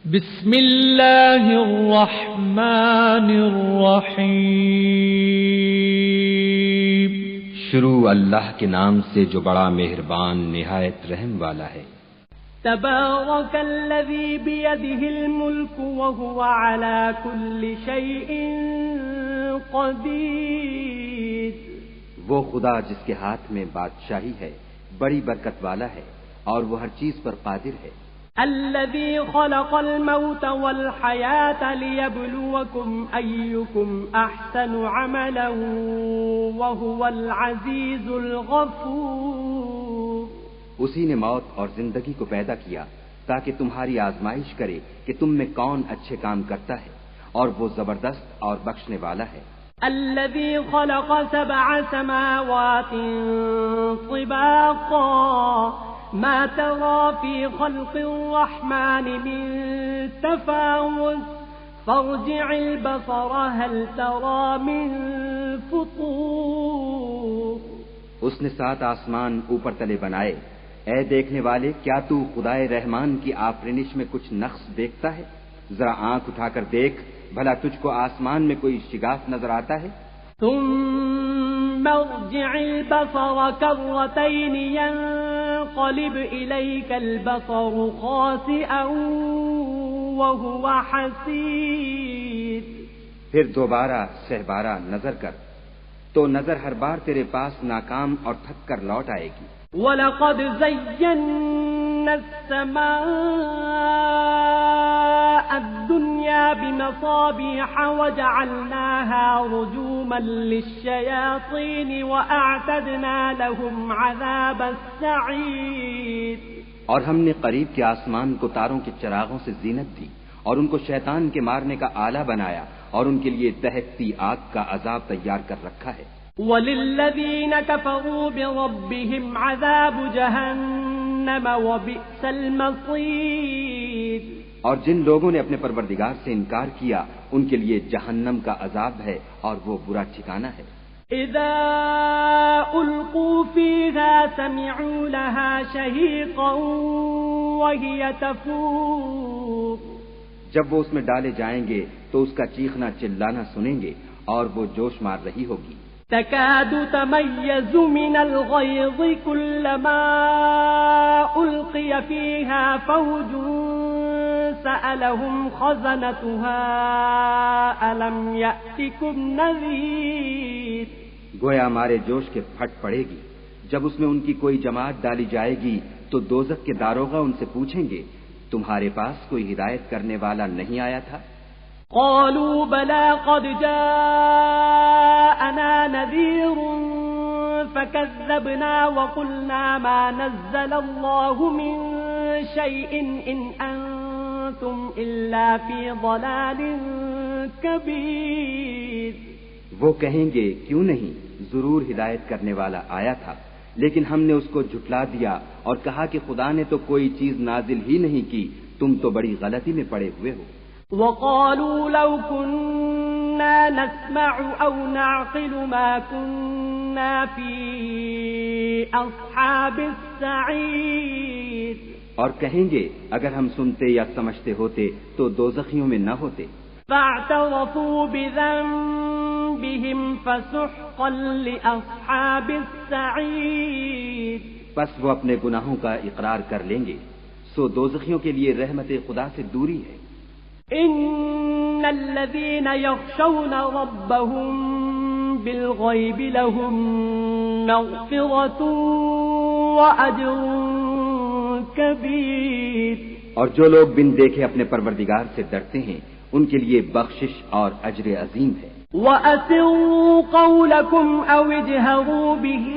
بسم اللہ الرحمن الرحیم۔ شروع اللہ کے نام سے جو بڑا مہربان نہایت رحم والا ہے۔ تبارک الذی بیدہ الملک وہو علی کل شیء قدیر۔ وہ خدا جس کے ہاتھ میں بادشاہی ہے بڑی برکت والا ہے اور وہ ہر چیز پر قادر ہے۔ الذي خلق الموت والحياة ليبلوكم أيكم أحسن عملا وهو العزيز الغفور۔ اسی نے موت اور زندگی کو پیدا کیا تاکہ تمہاری آزمائش کرے کہ تم میں کون اچھے کام کرتا ہے اور وہ زبردست اور بخشنے والا ہے۔ الذي خلق 7 سماوات طباقا ما ترى في خلق الرحمن من تفاوت فارجع البصر هل ترى من فطور۔ اس نے 7 آسمان اوپر تلے بنائے، اے دیکھنے والے کیا تو خدائے رحمان کی آفرینش میں کچھ نقص دیکھتا ہے؟ ذرا آنکھ اٹھا کر دیکھ بھلا تجھ کو آسمان میں کوئی شگاف نظر آتا ہے؟ ثم ارجع البصر كرتين ينقلب إليك البصر خاسئا وهو حسير۔ پھر دوبارہ سہبارہ نظر کر تو نظر ہر بار تیرے پاس ناکام اور تھک کر لوٹ آئے گی۔ وَلَقَدْ زَيَّنَّا السَّمَاءَ الدُّنْيَا بِمَصَابِيحَ وَجَعَلْنَاهَا رُجُومًا لِلشَّيَاطِينِ وَأَعْتَدْنَا لَهُمْ عَذَابَ السَّعِيرِ۔ اور ہم نے قریب کے آسمان کو تاروں کے چراغوں سے زینت دی اور ان کو شیطان کے مارنے کا آلہ بنایا اور ان کے لیے دہکتی آگ کا عذاب تیار کر رکھا ہے۔ وَلِلَّذِينَ كَفَرُوا بِرَبِّهِمْ عَذَابُ جَهَنَّمَ وَبِئْسَ الْمَصِيرُ۔ اور جن لوگوں نے اپنے پروردگار سے انکار کیا ان کے لیے جہنم کا عذاب ہے اور وہ برا ٹھکانہ ہے۔ اذا القوا فيها سمعوا لها شهيقا وهي تفور۔ جب وہ اس میں ڈالے جائیں گے تو اس کا چیخنا چلانا سنیں گے اور وہ جوش مار رہی ہوگی۔ تكاد تميز من الغيظ كلما ألقي فيها فوج سألهم خزنتها ألم يأتكم نذير۔ گویا ہمارے جوش کے پھٹ پڑے گی جب اس میں ان کی کوئی جماعت ڈالی جائے گی تو دوزخ کے داروغہ ان سے پوچھیں گے تمہارے پاس کوئی ہدایت کرنے والا نہیں آیا تھا؟ قالوا بلى قد جاءنا نذير فكذبنا وقلنا ما نزل الله من شيء إن أنتم إلا في ضلال كبير۔ وہ کہیں گے کیوں نہیں، ضرور ہدایت کرنے والا آیا تھا، لیکن ہم نے اس کو جھٹلا دیا اور کہا کہ خدا نے تو کوئی چیز نازل ہی نہیں کی، تم تو بڑی غلطی میں پڑے ہوئے ہو۔ وقالوا لو كنا نسمع أو نعقل ما كنا في أصحاب السعير۔ اور کہیں گے اگر ہم سنتے یا سمجھتے ہوتے تو دوزخیوں میں نہ ہوتے۔ فاعترفوا بذنبهم فسحقا لأصحاب السعير۔ پس وہ اپنے گناہوں کا اقرار کر لیں گے، سو دوزخیوں کے لیے رحمت خدا سے دوری ہے۔ ان الذين يخشون ربهم بالغيب لهم مغفرة وأجر كبير۔ اور جو لوگ بن دیکھے اپنے پروردگار سے ڈرتے ہیں ان کے لیے بخشش اور اجر عظیم ہے۔ وَأَسِرُّوا قَوْلَكُمْ أَوْ اجْهَرُوا بِهِ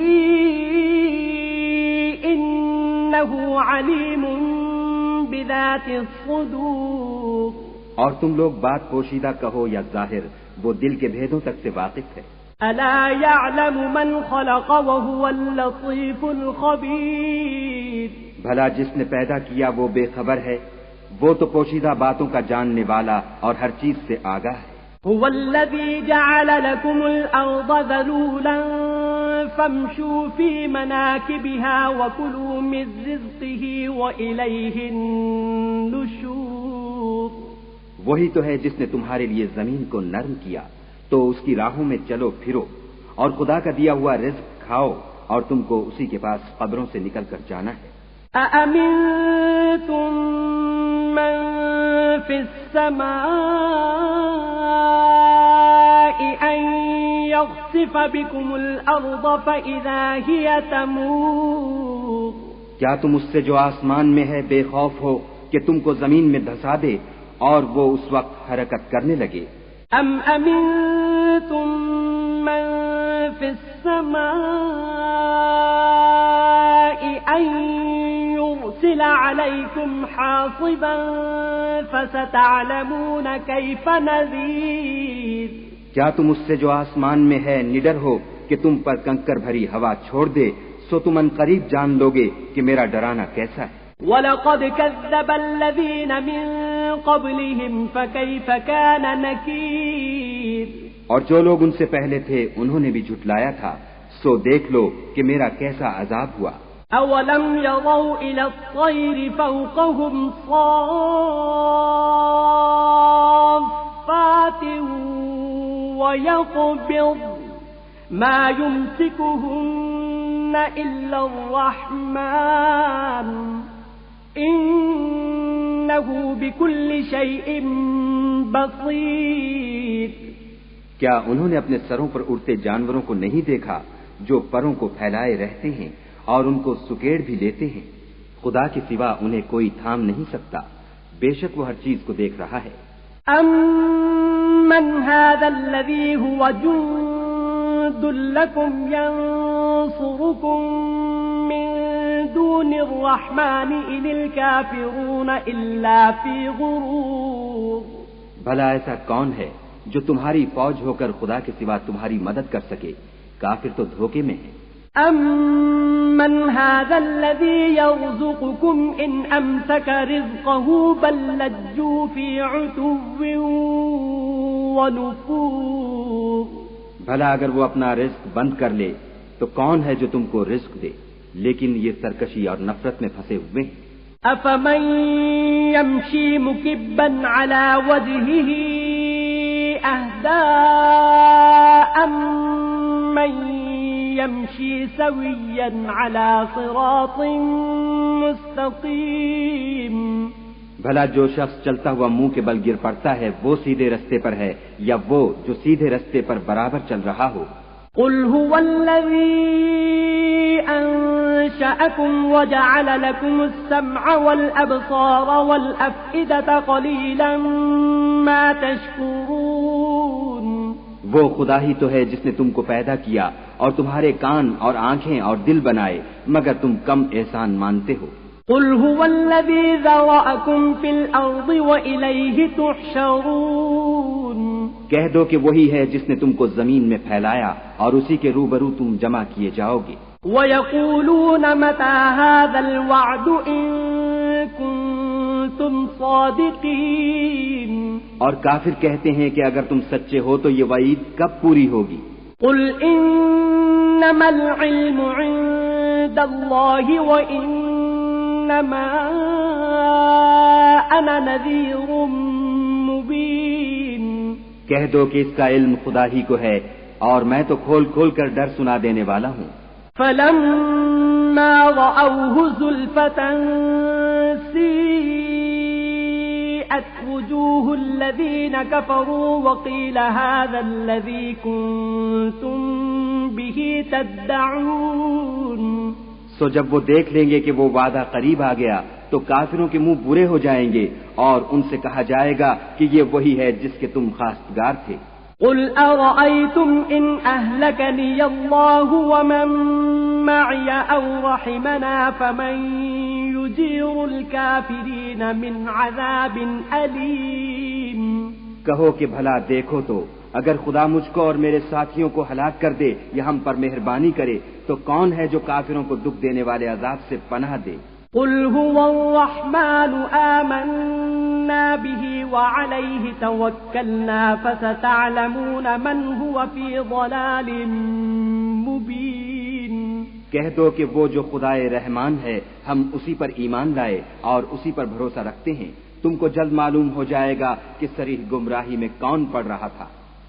إِنَّهُ عَلِيمٌ بِذَاتِ الصُّدُورِ۔ اور تم لوگ بات پوشیدہ کہو یا ظاہر، وہ دل کے بھیدوں تک سے واقف ہے۔ أَلَا يَعْلَمُ مَنْ خَلَقَ وَهُوَ اللَّطِيفُ الْخَبِيرُ۔ بھلا جس نے پیدا کیا وہ بے خبر ہے، وہ تو پوشیدہ باتوں کا جاننے والا اور ہر چیز سے آگاہ ہے۔ هو الذي جعل لكم الأرض ذلولا فامشوا في مناكبها وكلوا من رزقه وإليه النشور۔ وہی تو ہے جس نے تمہارے لیے زمین کو نرم کیا تو اس کی راہوں میں چلو پھرو اور خدا کا دیا ہوا رزق کھاؤ اور تم کو اسی کے پاس قبروں سے نکل کر جانا ہے۔ أأمنتم من في السماء أن يخسف بكم الأرض فإذا هي تمور؟ کیا تم اس سے جو آسمان میں ہے بے خوف ہو کہ تم کو زمین میں دھسا دے اور وہ اس وقت حرکت کرنے لگے؟ أم أمنتم من في السماء أن يرسل عليكم حاصبا فستعلمون كيف نذير؟ کیا تم اس سے جو آسمان میں ہے نڈر ہو کہ تم پر کنکر بھری ہوا چھوڑ دے سو تم ان قریب جان لوگے کہ میرا ڈرانا کیسا ہے۔ وَلَقَدْ كَذَّبَ الَّذِينَ مِن قَبْلِهِمْ فَكَيْفَ كَانَ نَكِيرِ؟ اور جو لوگ ان سے پہلے تھے انہوں نے بھی جھٹلایا تھا، سو دیکھ لو کہ میرا کیسا عذاب ہوا۔ أَوَلَمْ يَرَوْا إِلَى الطَّيْرِ فَوْقَهُمْ صَافَّاتٍ وَيَقْبِضْنَ مَا يُمْسِكُهُنَّ إِلَّا الرَّحْمَنُ إِنَّهُ بِكُلِّ شَيْءٍ بَصِيرٌ۔ کیا انہوں نے اپنے سروں پر اڑتے جانوروں کو نہیں دیکھا جو پروں کو پھیلائے رہتے ہیں اور ان کو سکیڑ بھی لیتے ہیں؟ خدا کے سوا انہیں کوئی تھام نہیں سکتا، بے شک وہ ہر چیز کو دیکھ رہا ہے۔ أَمَّنْ هَذَا الَّذِي هُوَ جُندٌ لَكُمْ يَنصُرُكُم مِّن دُونِ الرَّحْمَنِ إِنِ الْكَافِرُونَ إِلَّا فِي غُرُورٍ۔ بھلا ایسا کون ہے جو تمہاری فوج ہو کر خدا کے سوا تمہاری مدد کر سکے؟ کافر تو دھوکے میں ہیں۔ أَمَّنْ هَذَا الَّذِي يَرْزُقُكُمْ إِنْ أَمْسَكَ رِزْقَهُ بَل لَّجُّوا فِي عُتُوٍّ وَنُفُورٍ۔ بھلا اگر وہ اپنا رزق بند کر لے تو کون ہے جو تم کو رزق دے، لیکن یہ سرکشی اور نفرت میں پھنسے ہوئے ہیں۔ أَفَمَن يَمْشِي مُكِبًّا عَلَى وَجْهِهِ أَهْدَىٰ أَمَّن يَمْشِي سَوِيًّا عَلَى صِرَاطٍ مُّسْتَقِيمٍ؟ بھلا جو شخص چلتا ہوا منہ کے بل گر پڑتا ہے وہ سیدھے رستے پر ہے یا وہ جو سیدھے رستے پر برابر چل رہا ہو؟ قُلْ هُوَ الَّذِي أَنشَأَكُمْ وَجَعَلَ لَكُمُ السَّمْعَ وَالْأَبْصَارَ وَالْأَفْئِدَةَ قَلِيلًا مَا تَشْكُرُونَ۔ وہ خدا ہی تو ہے جس نے تم کو پیدا کیا اور تمہارے کان اور آنکھیں اور دل بنائے، مگر تم کم احسان مانتے ہو۔ قُلْ هُوَ الَّذِي ذَرَأَكُمْ فِي الْأَرْضِ وَإِلَيْهِ تُحْشَرُونَ۔ کہہ دو کہ وہی ہے جس نے تم کو زمین میں پھیلایا اور اسی کے روبرو تم جمع کیے جاؤ گے۔ وَيَقُولُونَ مَتَى هَذَا الْوَعْدُ إِن كُنتُمْ صَادِقِينَ۔ اور کافر کہتے ہیں کہ اگر تم سچے ہو تو یہ وعید کب پوری ہوگی؟ قُلْ إِنَّمَا الْعِلْمُ عِندَ اللَّهِ وَإِنَّمَا أَنَا نَذِيرٌ مُبِينٌ۔ کہہ دو کہ اس کا علم خدا ہی کو ہے اور میں تو کھول کھول کر ڈر سنا دینے والا ہوں۔ فَلَمَّا رَأَوْهُ زُلْفَةً سِيئَتْ وُجُوهُ الَّذِينَ كَفَرُوا وَقِيلَ هَذَا الَّذِي كُنتُم بِهِ تَدَّعُونَ۔ سو جب وہ دیکھ لیں گے کہ وہ وعدہ قریب آ گیا تو کافروں کے منہ برے ہو جائیں گے اور ان سے کہا جائے گا کہ یہ وہی ہے جس کے تم خواستگار تھے۔ قُلْ أَرَأَيْتُمْ إِنْ أَهْلَكَنِيَ اللَّهُ وَمَن مَّعِيَ أَوْ رَحِمَنَا فَمَن يُجِيرُ الْكَافِرِينَ مِنْ عَذَابٍ أَلِيمٍ۔ کہو کہ بھلا دیکھو تو اگر خدا مجھ کو اور میرے ساتھیوں کو ہلاک کر دے یا ہم پر مہربانی کرے تو کون ہے جو کافروں کو دکھ دینے والے عذاب سے پناہ دے؟ قُلْ هُوَ الرَّحْمَنُ آمَنَّا بِهِ وَعَلَيْهِ تَوَكَّلْنَا فَسَتَعْلَمُونَ مَنْ هُوَ فِي ضَلَالٍ مُبِينٍ۔ کہہ دو کہ وہ جو خدائے رحمان ہے ہم اسی پر ایمان لائے اور اسی پر بھروسہ رکھتے ہیں، تم کو جلد معلوم ہو جائے گا کہ صریح گمراہی میں کون پڑ رہا تھا۔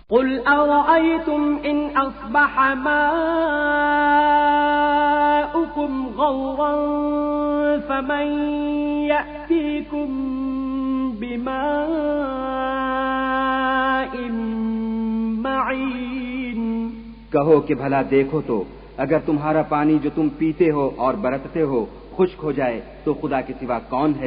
قل أرأيتم إن أصبح ماؤكم غورا فمن يأتيكم بماء معين۔ کہو کہ بھلا دیکھو تو اگر تمہارا پانی جو تم پیتے ہو اور برتتے ہو خشک ہو جائے تو خدا کے سوا کون ہے